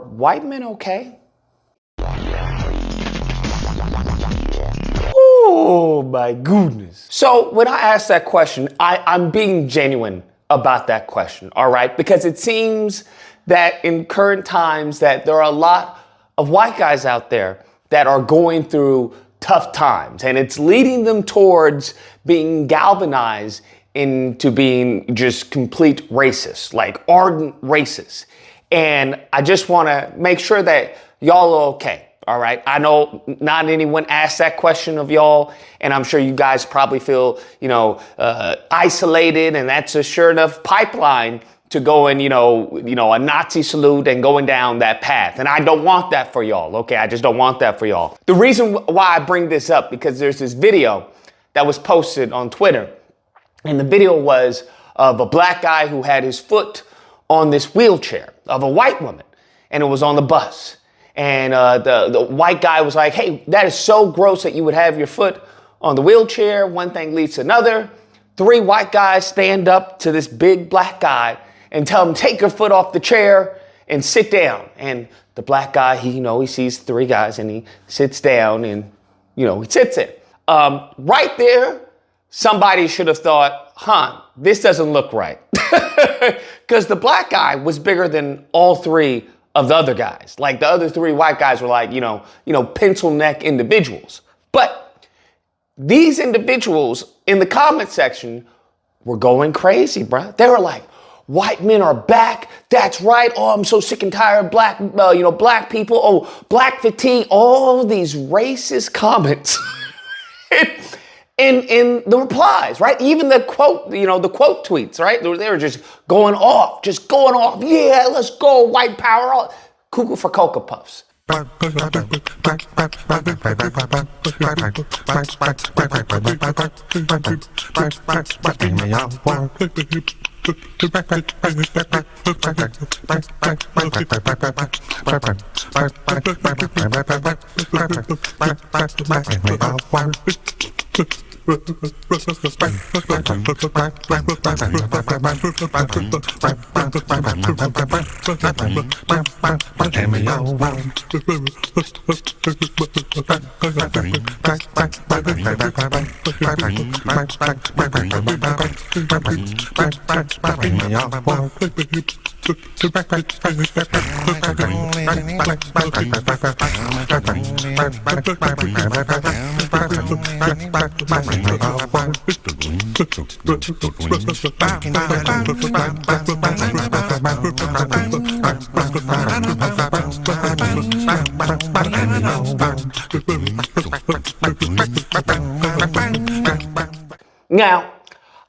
white men okay? Oh my goodness. So when I ask that question, I'm being genuine about that question, all right? Because it seems that in current times that there are a lot of white guys out there that are going through tough times, and it's leading them towards being galvanized into being just complete racists, like ardent racists. And I just want to make sure that y'all are okay. All right. I know not anyone asked that question of y'all, and I'm sure you guys probably feel, isolated, and that's a sure enough pipeline to go and, a Nazi salute and going down that path. And I don't want that for y'all. Okay. I just don't want that for y'all. The reason why I bring this up, because there's this video that was posted on Twitter, and the video was of a black guy who had his foot on this wheelchair of a white woman, and it was on the bus. And the white guy was like, hey, that is so gross that you would have your foot on the wheelchair. One thing leads to another. 3 white guys stand up to this big black guy and tell him, take your foot off the chair and sit down. And the black guy, he sees 3 guys and he sits down and, he sits it. Right there, somebody should have thought, this doesn't look right. Because the black guy was bigger than all 3 of the other guys. Like the other 3 white guys were like, pencil neck individuals. But these individuals in the comment section were going crazy, bruh. They were like, white men are back. That's right. Oh, I'm so sick and tired of black people. Oh, black fatigue. All these racist comments in the replies, right? Even the quote, the quote tweets, right? They were just going off. Yeah, let's go, white power. Cuckoo for Cocoa Puffs. Now,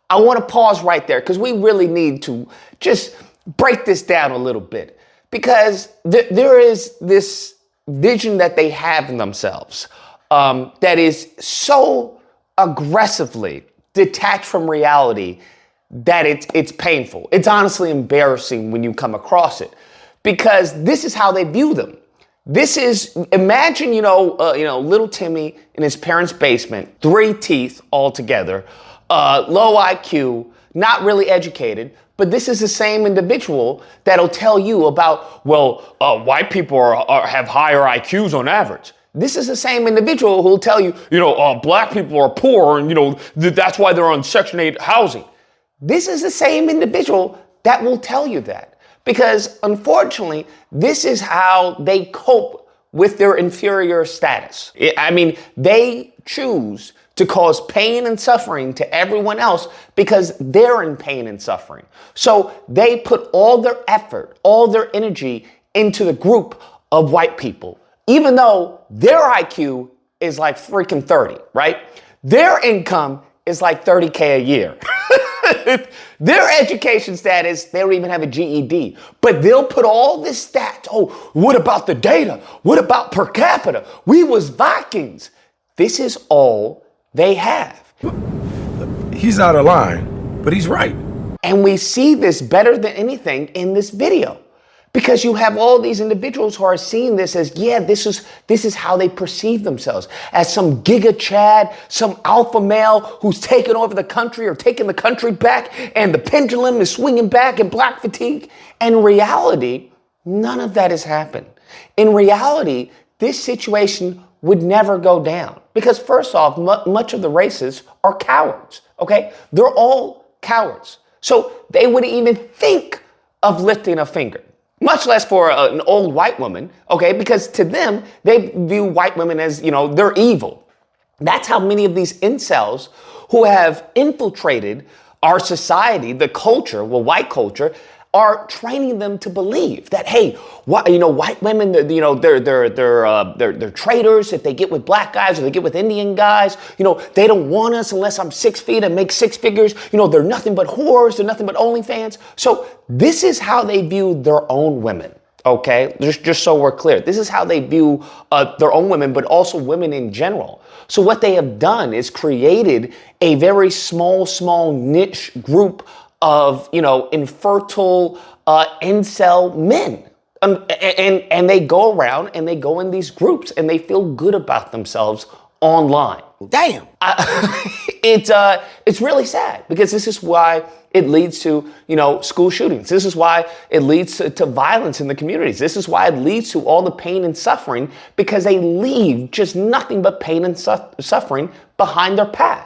I want to pause right there because we really need to just break this down a little bit, because there is this vision that they have in themselves that is so aggressively detached from reality that it's painful. It's honestly embarrassing when you come across it, because this is how they view them. This is, imagine, little Timmy in his parents' basement, 3 teeth all together, low IQ, not really educated, but this is the same individual that'll tell you about, white people have higher IQs on average. This is the same individual who'll tell you, black people are poor and, that's why they're on Section 8 housing. This is the same individual that will tell you that, because unfortunately, this is how they cope with their inferior status. They choose to cause pain and suffering to everyone else because they're in pain and suffering. So they put all their effort, all their energy into the group of white people, even though their IQ is like freaking 30, right? Their income is like 30K a year. Their education status, they don't even have a GED, but they'll put all this stats. Oh, what about the data? What about per capita? We was Vikings. This is all they have. He's out of line, but he's right. And we see this better than anything in this video, because you have all these individuals who are seeing this as, this is how they perceive themselves, as some Giga Chad, some alpha male who's taken over the country or taking the country back, and the pendulum is swinging back in black fatigue. And in reality, None of that has happened. In reality, this situation would never go down because first off, much of the racists are cowards, okay? They're all cowards. So they wouldn't even think of lifting a finger, much less for an old white woman, okay? Because to them, they view white women as, they're evil. That's how many of these incels who have infiltrated our society, the culture, white culture, are training them to believe that, hey, white women, they're traitors if they get with black guys or they get with Indian guys. They don't want us unless I'm 6 feet and make 6 figures. They're nothing but whores. They're nothing but OnlyFans. So this is how they view their own women. Okay, just so we're clear, this is how they view their own women, but also women in general. So what they have done is created a very small niche group of, infertile incel men. And they go around and they go in these groups and they feel good about themselves online. Damn. It's really sad because this is why it leads to, school shootings. This is why it leads to violence in the communities. This is why it leads to all the pain and suffering because they leave just nothing but pain and suffering behind their path.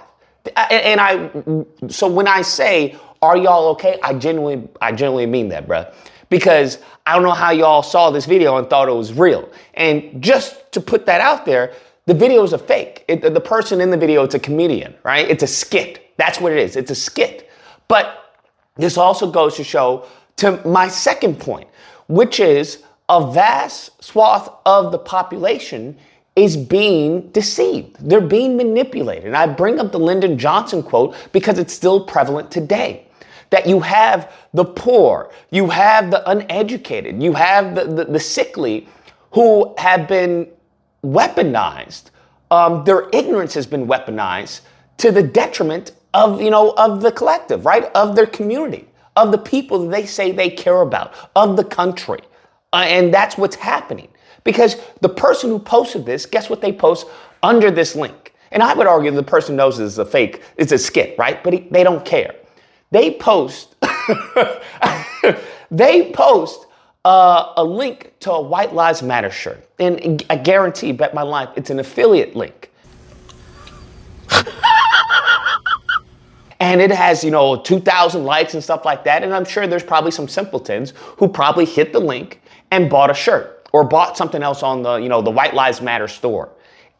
So when I say, are y'all okay? I genuinely mean that, bruh. Because I don't know how y'all saw this video and thought it was real. And just to put that out there, the video is a fake. The person in the video, it's a comedian, right? It's a skit. That's what it is. It's a skit. But this also goes to show to my second point, which is a vast swath of the population is being deceived. They're being manipulated. And I bring up the Lyndon Johnson quote because it's still prevalent today. That you have the poor, you have the uneducated, you have the sickly who have been weaponized. Their ignorance has been weaponized to the detriment of, of the collective, right? Of their community, of the people that they say they care about, of the country. And that's what's happening. Because the person who posted this, guess what they post under this link? And I would argue the person knows this is a fake, it's a skit, right? But they don't care. They post, a link to a White Lives Matter shirt. And I guarantee, bet my life, it's an affiliate link. And it has, 2,000 likes and stuff like that. And I'm sure there's probably some simpletons who probably hit the link and bought a shirt or bought something else on the, the White Lives Matter store.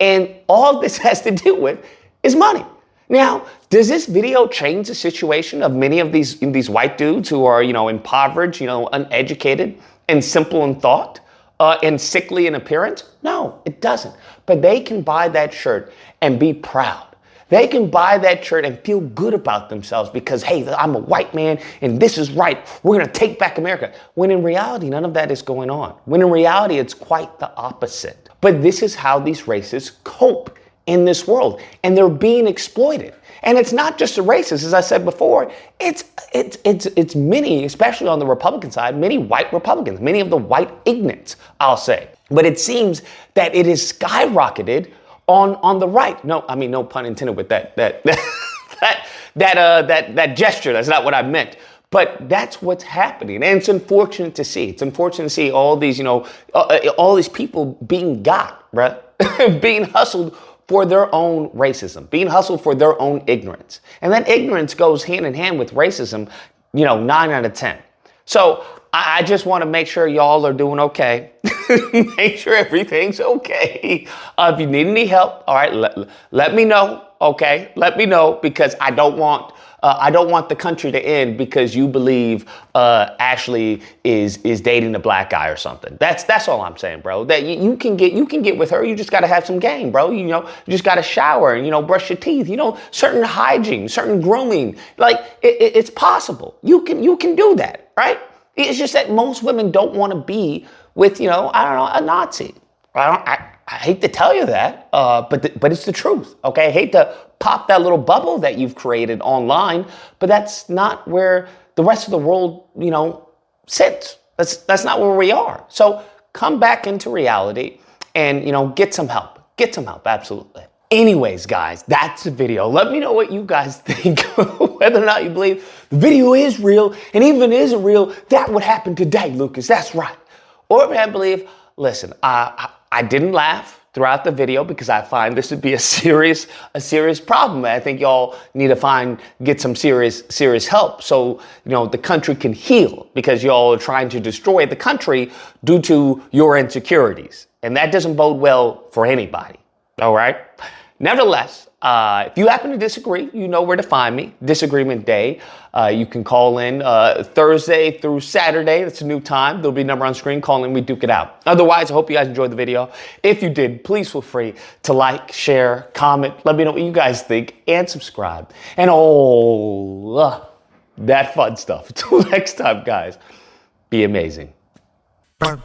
And all this has to do with is money. Now, does this video change the situation of many of these white dudes who are, impoverished, uneducated and simple in thought and sickly in appearance? No, it doesn't. But they can buy that shirt and be proud. They can buy that shirt and feel good about themselves because, hey, I'm a white man and this is right. We're going to take back America. When in reality, none of that is going on. When in reality, it's quite the opposite. But this is how these racists cope in this world, and they're being exploited. And it's not just the racists, as I said before, it's many, especially on the Republican side, many white Republicans, many of the white ignorants, I'll say. But it seems that it has skyrocketed on the right. No, I mean, no pun intended with that gesture. That's not what I meant. But that's what's happening. And it's unfortunate to see. It's unfortunate to see all these, all these people being got, right? Being hustled for their own racism, being hustled for their own ignorance. And that ignorance goes hand in hand with racism, 9 out of 10. So I just want to make sure y'all are doing okay. Make sure everything's okay. If you need any help, all right, let me know, okay? Let me know because I don't want the country to end because you believe Ashley is dating a black guy or something. That's all I'm saying, bro. That you can get with her. You just got to have some game, bro. You just got to shower and brush your teeth. Certain hygiene, certain grooming. Like it's possible. You can do that, right? It's just that most women don't want to be with a Nazi. I hate to tell you that, but it's the truth, okay? I hate to pop that little bubble that you've created online, but that's not where the rest of the world, sits. That's not where we are. So come back into reality and, get some help. Get some help, absolutely. Anyways, guys, that's the video. Let me know what you guys think, whether or not you believe the video is real, and even if it isn't real, that would happen today, Lucas. That's right. or man, believe, listen, I didn't laugh throughout the video because I find this would be a serious problem. I think y'all need to get some serious help so, the country can heal, because y'all are trying to destroy the country due to your insecurities. And that doesn't bode well for anybody. All right. Nevertheless, if you happen to disagree, you know where to find me. Disagreement Day. You can call in Thursday through Saturday. That's a new time. There'll be a number on screen. Call in. We duke it out. Otherwise, I hope you guys enjoyed the video. If you did, please feel free to like, share, comment. Let me know what you guys think, and subscribe. And that fun stuff. Until next time, guys, be amazing. Bang,